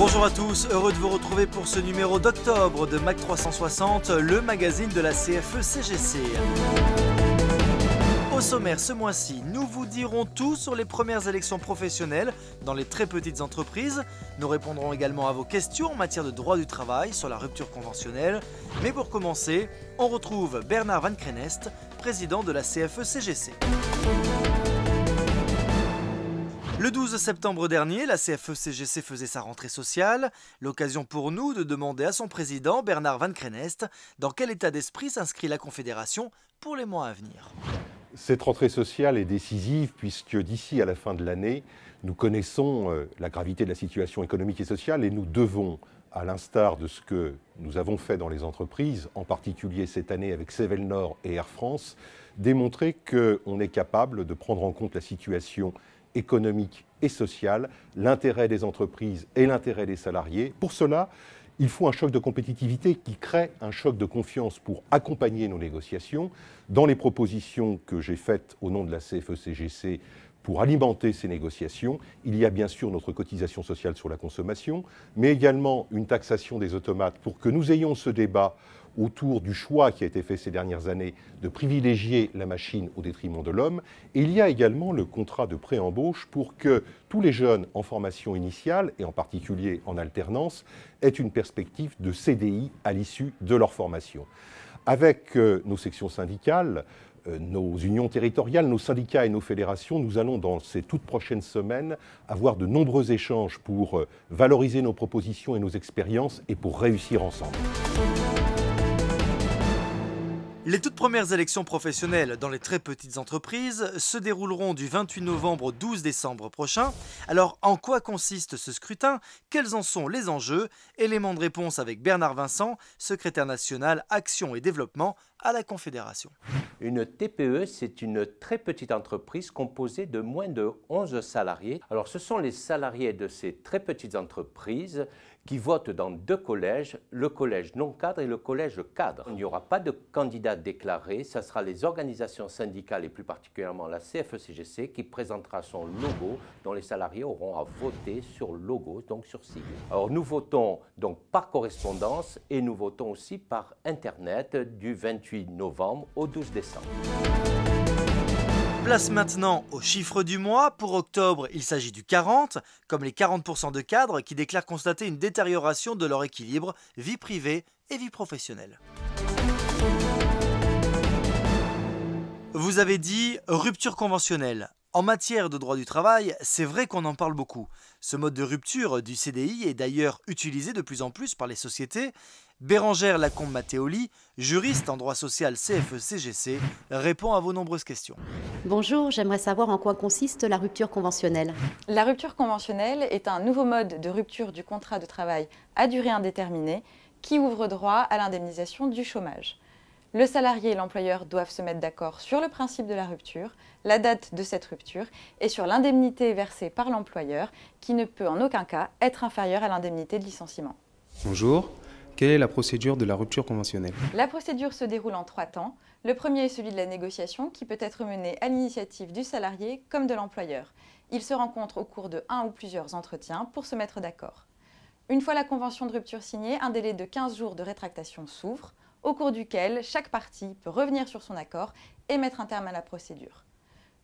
Bonjour à tous, heureux de vous retrouver pour ce numéro d'octobre de Mac 360, le magazine de la CFE-CGC. Au sommaire ce mois-ci, nous vous dirons tout sur les premières élections professionnelles dans les très petites entreprises. Nous répondrons également à vos questions en matière de droit du travail sur la rupture conventionnelle. Mais pour commencer, on retrouve Bernard Van Krenest, président de la CFE-CGC. Le 12 septembre dernier, la CFE-CGC faisait sa rentrée sociale, l'occasion pour nous de demander à son président, Bernard Van Krenest, dans quel état d'esprit s'inscrit la Confédération pour les mois à venir. Cette rentrée sociale est décisive puisque d'ici à la fin de l'année, nous connaissons la gravité de la situation économique et sociale et nous devons, à l'instar de ce que nous avons fait dans les entreprises, en particulier cette année avec Sevelnor et Air France, démontrer qu'on est capable de prendre en compte la situation économique et sociale, l'intérêt des entreprises et l'intérêt des salariés. Pour cela, il faut un choc de compétitivité qui crée un choc de confiance pour accompagner nos négociations. Dans les propositions que j'ai faites au nom de la CFE-CGC pour alimenter ces négociations, il y a bien sûr notre cotisation sociale sur la consommation, mais également une taxation des automates pour que nous ayons ce débat autour du choix qui a été fait ces dernières années de privilégier la machine au détriment de l'homme. Et il y a également le contrat de pré-embauche pour que tous les jeunes en formation initiale, et en particulier en alternance, aient une perspective de CDI à l'issue de leur formation. Avec nos sections syndicales, nos unions territoriales, nos syndicats et nos fédérations, nous allons dans ces toutes prochaines semaines avoir de nombreux échanges pour valoriser nos propositions et nos expériences et pour réussir ensemble. Les toutes premières élections professionnelles dans les très petites entreprises se dérouleront du 28 novembre au 12 décembre prochain. Alors, en quoi consiste ce scrutin? Quels en sont les enjeux? Élément de réponse avec Bernard Vincent, secrétaire national Action et Développement à la Confédération. Une TPE, c'est une très petite entreprise composée de moins de 11 salariés. Alors, ce sont les salariés de ces très petites entreprises qui votent dans deux collèges, le collège non cadre et le collège cadre. Il n'y aura pas de candidat déclaré, ce sera les organisations syndicales et plus particulièrement la CFE-CGC qui présentera son logo dont les salariés auront à voter sur logo, donc sur sigle. Alors nous votons donc par correspondance et nous votons aussi par Internet du 28 novembre au 12 décembre. Place maintenant aux chiffres du mois. Pour octobre, il s'agit du 40, comme les 40% de cadres qui déclarent constater une détérioration de leur équilibre, vie privée et vie professionnelle. Vous avez dit rupture conventionnelle. En matière de droit du travail, c'est vrai qu'on en parle beaucoup. Ce mode de rupture du CDI est d'ailleurs utilisé de plus en plus par les sociétés. Bérangère Lacombe-Mattéoli, juriste en droit social CFE-CGC, répond à vos nombreuses questions. Bonjour, j'aimerais savoir en quoi consiste la rupture conventionnelle. La rupture conventionnelle est un nouveau mode de rupture du contrat de travail à durée indéterminée qui ouvre droit à l'indemnisation du chômage. Le salarié et l'employeur doivent se mettre d'accord sur le principe de la rupture, la date de cette rupture et sur l'indemnité versée par l'employeur qui ne peut en aucun cas être inférieure à l'indemnité de licenciement. Bonjour, quelle est la procédure de la rupture conventionnelle? La procédure se déroule en 3 temps. Le premier est celui de la négociation qui peut être mené à l'initiative du salarié comme de l'employeur. Ils se rencontrent au cours de 1 ou plusieurs entretiens pour se mettre d'accord. Une fois la convention de rupture signée, un délai de 15 jours de rétractation s'ouvre, au cours duquel chaque partie peut revenir sur son accord et mettre un terme à la procédure.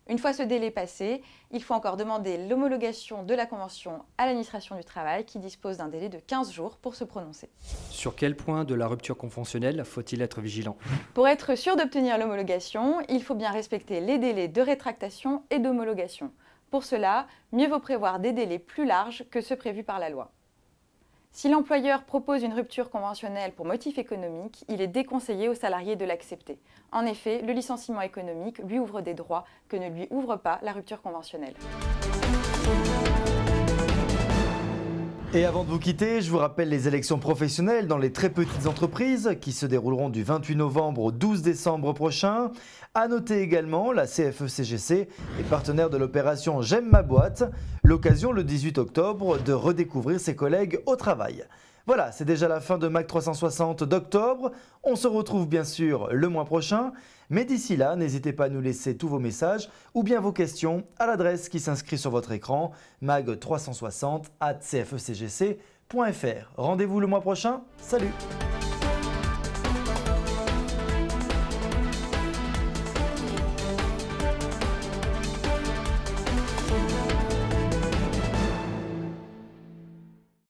Une fois ce délai passé, il faut encore demander l'homologation de la convention à l'administration du travail qui dispose d'un délai de 15 jours pour se prononcer. Sur quel point de la rupture conventionnelle faut-il être vigilant? Pour être sûr d'obtenir l'homologation, il faut bien respecter les délais de rétractation et d'homologation. Pour cela, mieux vaut prévoir des délais plus larges que ceux prévus par la loi. Si l'employeur propose une rupture conventionnelle pour motif économique, il est déconseillé aux salariés de l'accepter. En effet, le licenciement économique lui ouvre des droits que ne lui ouvre pas la rupture conventionnelle. Et avant de vous quitter, je vous rappelle les élections professionnelles dans les très petites entreprises qui se dérouleront du 28 novembre au 12 décembre prochain. À noter également, la CFE-CGC est partenaire de l'opération J'aime ma boîte, l'occasion le 18 octobre de redécouvrir ses collègues au travail. Voilà, c'est déjà la fin de Mac 360 d'octobre. On se retrouve bien sûr le mois prochain. Mais d'ici là, n'hésitez pas à nous laisser tous vos messages ou bien vos questions à l'adresse qui s'inscrit sur votre écran, mag360@cfecgc.fr. Rendez-vous le mois prochain. Salut!